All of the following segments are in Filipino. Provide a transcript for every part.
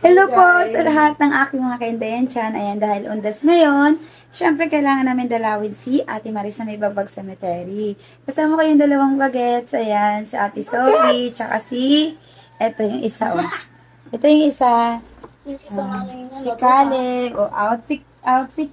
Hello po sa lahat ng aking mga kaindayan dyan. Ayan, dahil undas ngayon, syempre kailangan namin dalawin si Ate Marisa may babag cemetery. Kasama ko yung dalawang bagets. Ayan, si Ate Sophie, tsaka eto yung isa. Oh. Ito yung isa. Si Caleb. O, outfit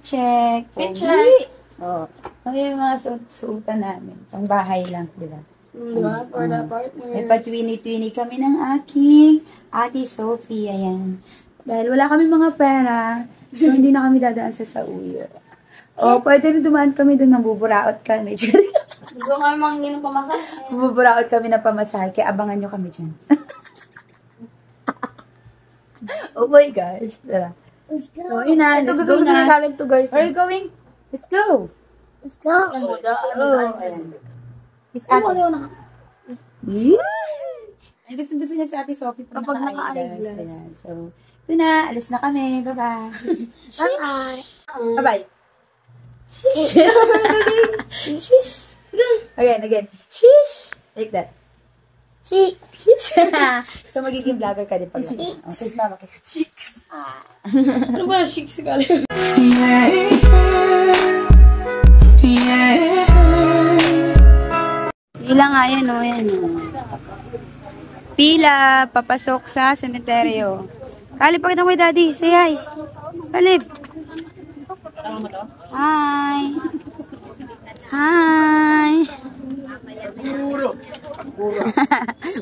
check. Fit check. O, yung mga suotan namin. Itong bahay lang, di ba? For the partner. May pa-twini-twini kami ng aking Ate Sophie. Ayan. Dahil wala kami mga pera, so hindi na kami dadaan sa Sauyo. O, pwede rin dumaan kami doon, mabuburaot kami. Gusto kami mangingin ng pamasahe. Mabuburaot kami ng pamasahe, kaya abangan nyo kami dyan. Oh my gosh. Tara. Let's go. So, yun na. Let's go Gusto na. ni Caleb to guys. Where are you going? Let's go. Let's go. Ayan. Is Ate. Ay, gusto niya si Ate Sophie pag Kapag naka-eyeglass. naka-eyeglass. Ayan. So, ito na. Alis na kami. Bye-bye. Bye. Bye-bye. Again. Shish. Like that. She. So, magiging vlogger ka din pag kiss mama. Chicks. Ano ba yung chicks si Caleb? Pila nga yan, o. Yan, o. Pila, papasok sa sementeryo. Kalib, pakita mo kay Daddy. Say hi. Kalib. Hi. Hi.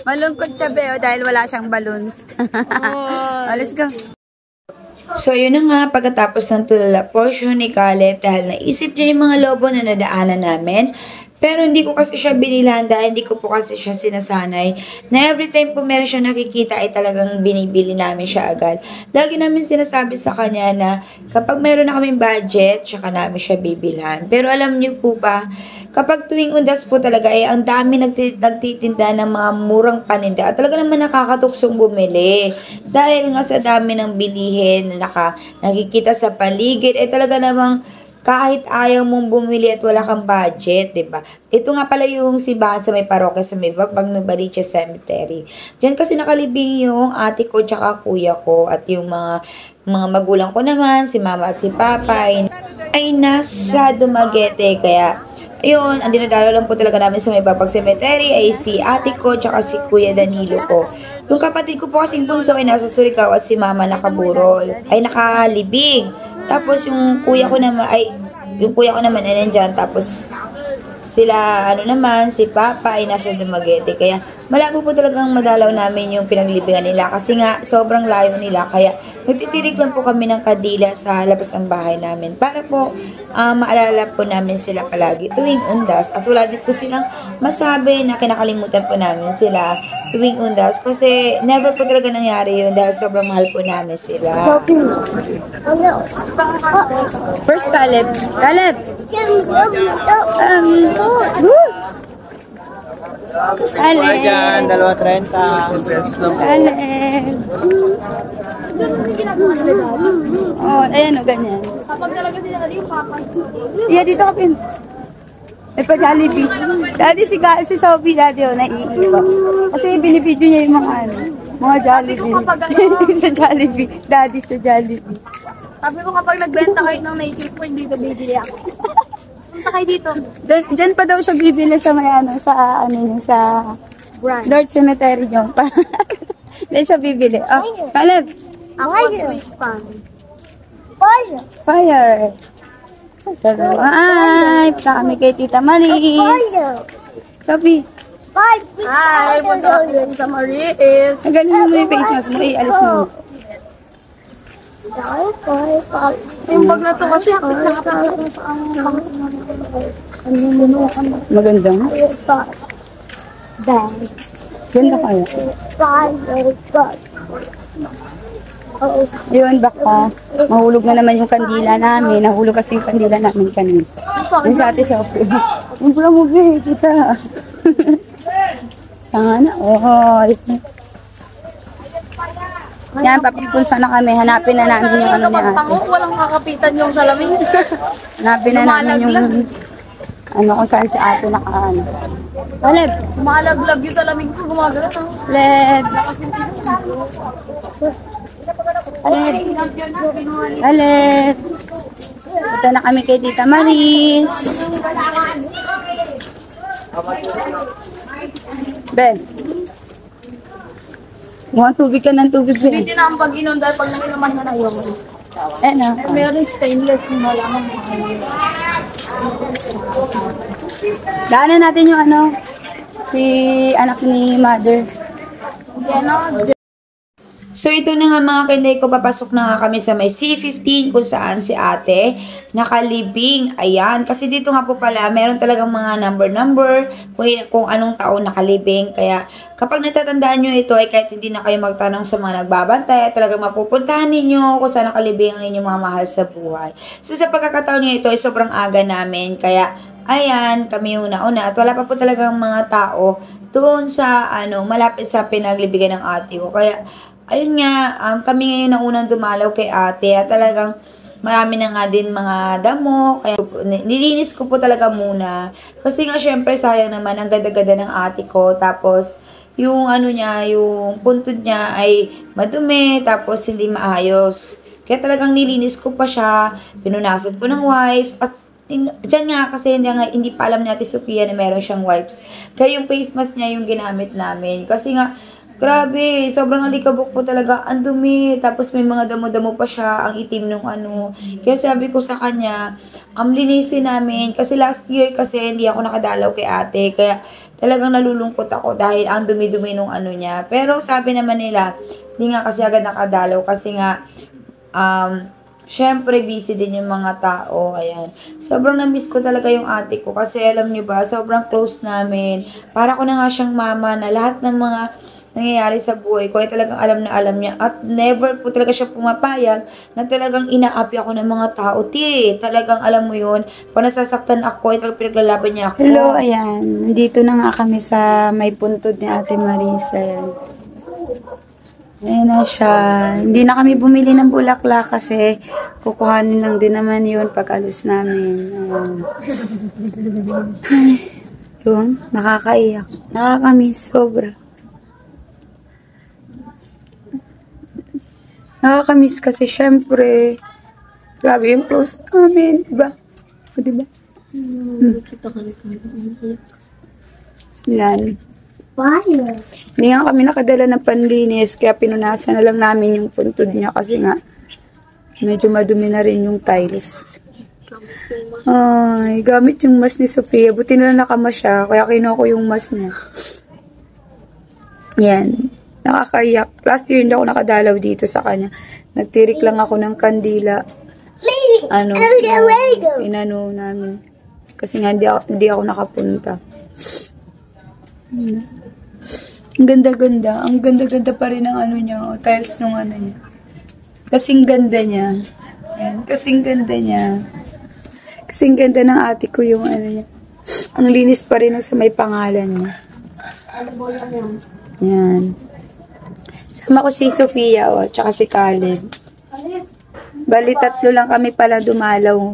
Malungkot siya, Beo, dahil wala siyang balloons. Let's go. So, yun na nga, pagkatapos ng tulala portion ni Caleb, dahil naisip niya yung mga lobo na nadaanan namin, pero hindi ko kasi siya binilan dahil hindi ko po kasi siya sinasanay na every time po meron siya nakikita ay talagang binibili namin siya agad. Lagi namin sinasabi sa kanya na kapag meron na kaming budget, tsaka namin siya bibilhan. Pero alam niyo po ba, kapag tuwing undas po talaga ay ang dami nagtitinda ng mga murang paninda at talaga naman nakakatuksong bumili. Dahil nga sa dami ng bilihin na nakikita sa paligid ay talaga namang kahit ayaw mong bumili at wala kang budget, diba? Ito nga pala yung simbahan sa may parokya sa may Bagbag Novaliches Cemetery. Diyan kasi nakalibing yung ate ko tsaka kuya ko at yung mga magulang ko naman, si mama at si papa ay nasa Dumaguete. Kaya, ayun, ang dinadalo lang po talaga namin sa may Bagbag Cemetery ay si ate ko tsaka si kuya Danilo ko. Yung kapatid ko po kasing bunso ay nasa Surigao at si mama nakaburol, ay nakalibing. Tapos yung kuya ko naman ay nandyan. Tapos sila si papa ay nasa Dumaguete. Kaya malabo po talagang madalaw namin yung pinaglibingan nila kasi nga sobrang layo nila. Kaya nagtitirik lang po kami ng kadila sa labas ng bahay namin para po maalala po namin sila palagi tuwing undas. At wala din po silang masabi na kinakalimutan po namin sila tuwing undas kasi never po talaga nangyari yun dahil sobrang mahal po namin sila. First, Caleb. Caleb! Dyan, 2.30. Caleb! Oh, ayan o, ganyan. Kapag talaga sila yung papa. Yeah, dito ka, Pim. May pa-Jollibee. Daddy, si Sophie, Daddy, naiiwa. Kasi binibidyo niya yung mga Jollibee. Sa Jollibee. Daddy sa Jollibee. Sabi ko kapag nagbenta kayo ng native po, hindi ko bibili ako. Punta kayo dito. Diyan pa daw siya bibili sa may sa Brand. North Cemetery nyo. Diyan siya bibili. Oh, Caleb. Ako sweet fan. Fire. Ay, punta kami kay Tita Maris. Sophie. Hi! Punta kayo sa Maris. Ang galing mo yung face mask mo. Alis mo. Yung bag na to kasi nakapit sa Maganda. Ganda kaya. Yun, baka mahulog na naman yung kandila namin. Nahulog kasi yung kandila namin kanina. Yung sa ate Sophie. Yung pula mo, be, kita. Sana, yan, papapunsa na kami. Hanapin na namin yung ano ni ate. Walang kakapitan yung salamin. Hanapin na namin yung kung saan si ate nakaano. Caleb! Malaglag yung salamin ko. Gumagala. Caleb! Alep. Punta na kami kay Tita Maris. Be. Mukhang tubig ka ng tubig. Be. Hindi na ang pag-inom dahil pag nakinuman na yun. Na. Meron stainless na lamang. Daanan natin yung si anak ni mother. So ito na nga mga kinday ko, papasok na nga kami sa may C15 kung saan si ate nakalibing. Ayan, kasi dito nga po pala meron talagang mga number kung anong taon nakalibing. Kaya kapag natatandaan nyo ito ay kahit hindi na kayo magtanong sa mga nagbabantay, talagang mapupuntahan ninyo kung saan nakalibing ang inyong mga mahal sa buhay. So sa pagkakataon nyo ito ay sobrang aga namin, kaya ayan, kami yung nauna at wala pa po talagang mga tao doon sa malapit sa pinaglibigan ng ate ko. Kaya ayun nga, kami ngayon ang unang dumalaw kay ate at talagang marami na nga din mga damo. Kaya nilinis ko po talaga muna. Kasi nga syempre sayang naman ang ganda-ganda ng ate ko. Tapos yung yung puntod niya ay madumi, tapos hindi maayos. Kaya talagang nilinis ko pa siya, pinunasan ko ng wipes at diyan nga kasi hindi pa alam ni Ate Sofia na meron siyang wipes. Kaya yung face mask niya yung ginamit namin. Kasi nga grabe, sobrang alikabok po talaga. Ang dumi. Tapos may mga damo-damo pa siya. Ang itim nung Kaya sabi ko sa kanya, linisin namin. Kasi last year kasi hindi ako nakadalaw kay ate. Kaya talagang nalulungkot ako dahil ang dumi-dumi nung niya. Pero sabi naman nila, hindi nga kasi agad nakadalaw. Kasi nga, syempre busy din yung mga tao. Ayan. Sobrang na-miss ko talaga yung ate ko. Kasi alam niyo ba, sobrang close namin. Para ko na nga siyang mama na lahat ng mga nangyayari sa buhay ko ay talagang alam na alam niya at never po talaga siya pumapayag na talagang inaapi ako ng mga tao. Talagang alam mo yun, pag nasasaktan ako ay talagang pinaglalaban niya ako. Hello, ayan. Dito na nga kami sa may puntod ni Ate Marisa. Ayan. Ayan na siya. Hindi na kami bumili ng bulaklak kasi kukuhanin lang din naman yun pag alis namin. Yun, nakakaiyak. Nakakamiss, sobra. Nakakamiss kasi syempre, grabe yung close namin, diba? O, diba? Kita ka na. Yan. Fire. Hindi nga kami nakadala ng panlinis, kaya pinunasan na lang namin yung puntod niya kasi nga, medyo madumi na rin yung tiles. Ay, gamit yung mask ni Sofia. Buti na lang nakamas siya, kaya kinuha ko yung mask niya. Yan. Nakakaiyak. Last year hindi ako nakadalaw dito sa kanya. Nagtirik lang ako ng kandila. Inano namin. Kasi nga hindi ako nakapunta. Ang ganda-ganda. Ang ganda-ganda pa rin ng niya. Tiles nung niya. Kasing ganda niya. Ayan. Kasing ganda niya. Kasing ganda ng ate ko yung niya. Ang linis pa rin sa may pangalan niya. Yan. Sama ko si Sofia, tsaka si Caleb. Bali, 3 lang kami pala dumalaw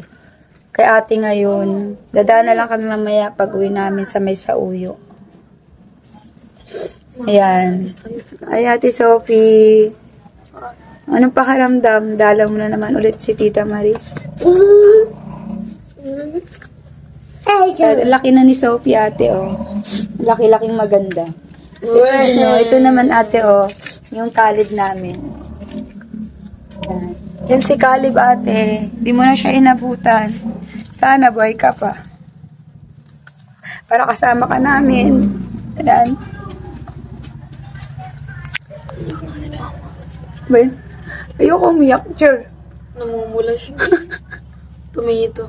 kay ate ngayon. Dadaan na lang kami mamaya pag uwi namin sa may Sauyo. Ayan. Ay, Ate Sophie. Anong pakaramdam? Dalaw mo na naman ulit si Tita Maris. Laki na ni Sophie, ate, Laki-laking maganda. Kasi ito naman ate, yung Caleb namin. Yan si Caleb ate. Di mo na siya inabutan. Sana buhay ka pa. Para kasama ka namin. Ayan. Well, ayoko umiyak, Jer. Namumula siya. Tumito.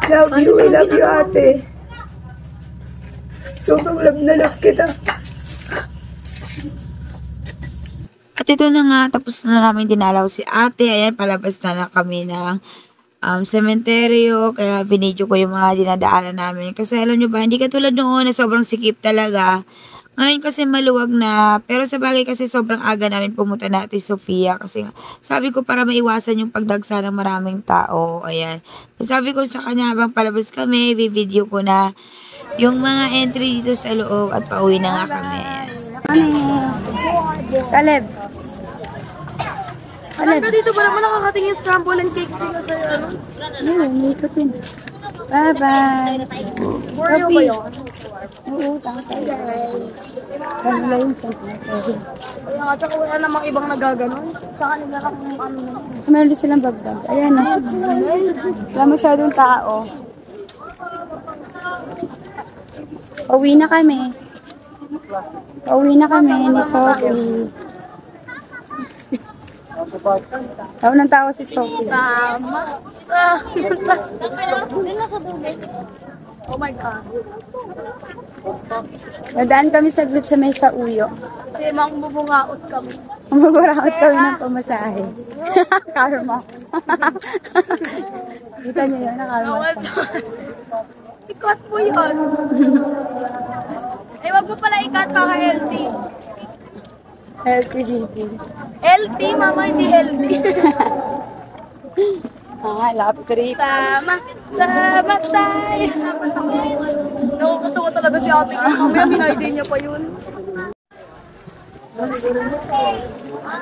Love you, I love you ate. Sobrang love na love kita. At ito na nga, tapos na namin dinalaw si ate. Ayan, palabas na lang kami ng sementeryo. Kaya binidyo ko yung mga dinadaanan namin. Kasi alam nyo ba, hindi katulad noon na sobrang sikip talaga. Ngayon kasi maluwag na. Pero sa bagay kasi sobrang aga namin pumunta na Ate Sofia. Kasi sabi ko para maiwasan yung pagdagsa ng maraming tao. Ayan. Sabi ko sa kanya habang palabas kami, video ko na yung mga entry dito sa loob at pauwi na nga kami. Ayan. Caleb. Alam ka dito ba naman nakakating yung scramble and cake sila sa'yo, ano? Ayun, may ikutin. Bye-bye. Oreo ba yun? Oo, tama tayo. Kanila yung sa'yo. Kaya nga, tsaka wala namang ibang nagaganon. Sa kanila lang yung ano. Meron din silang bagdag. Ayan na. Wala masyadong tao. Uwi na kami. Uwi na kami ni Sophie. Tao ng tao si Sophie. Sama. Oh my God. Nadaan kami saglit sa may sauyo. Kasi makabubungaot kami. Mababarakot kami ng pamasahe. Karma. Kita niyo yun, nakarma siya. Ikat mo yun. Eh, wag mo pala ikat para healthy. Healthy living. Healthy, mama, hindi healthy. Lap trip. Sama tayo. Nakakatawa talaga si ate. Mamaya minayday niya pa yun.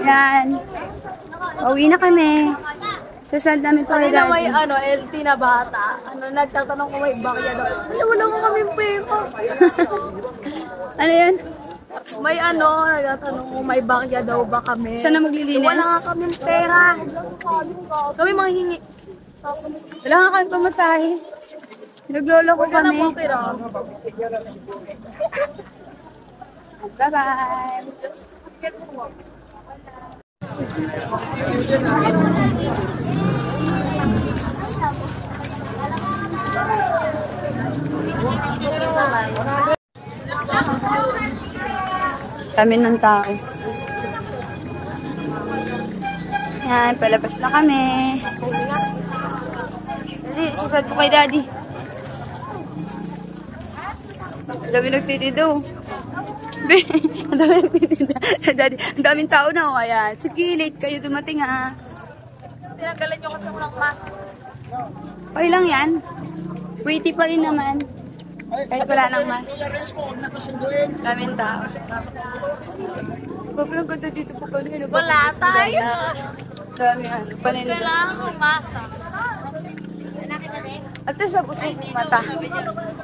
Yan. Uwi na kami. Sasad namin to Kanina may LT na bata. Nagtatanong ko may bakya daw. Ay, wala ko kami pera. Ano yun? May nagtatanong ko may bakya daw ba kami. Siya na maglilinis? Wala nga kami pera. Kami mga hingi. Wala nga kami pamasahe. Naglolo ko Wala kami. na pera. Bye-bye. Kami ng tao. Yan, palabas na kami. Dali, sasad ko kay daddy. Ang dami nagtitido. Ang dami nagtitido. Sa daddy, ang daming tao na. O, ayan. Sige, late kayo dumating ha. Tinagalan nyo kasi walang mask. Okay lang yan. Pretty pa rin naman. Kahit wala nang mask. Daming tao. Bago ang ganda dito po kanina. Wala tayo. Dami paninda. Kailangan umasa. At sa busog ng mata.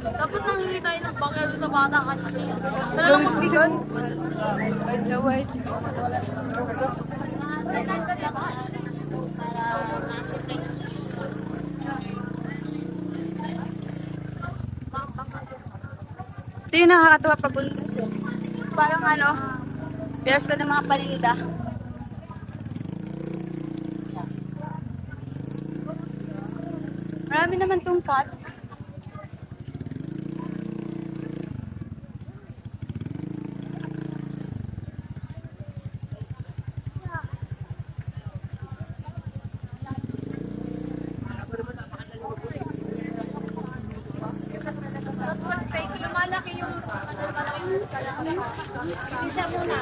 Dapat nanghingi tayo ng bakya doon sa bata kanina. Dami po yun. White na white. Ito yung nakakatawa pag parang piyesta ng mga paninda. Marami naman tong cut. Lumalaki yung isa muna.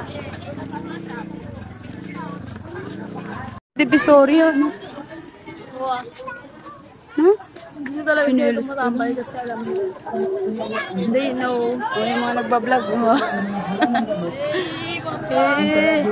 Divisoria, no? Wow. Huh? Hindi talaga siya tumatambay kasi alam mo. They know. Kung yung mga nagbablog, Hey, eh.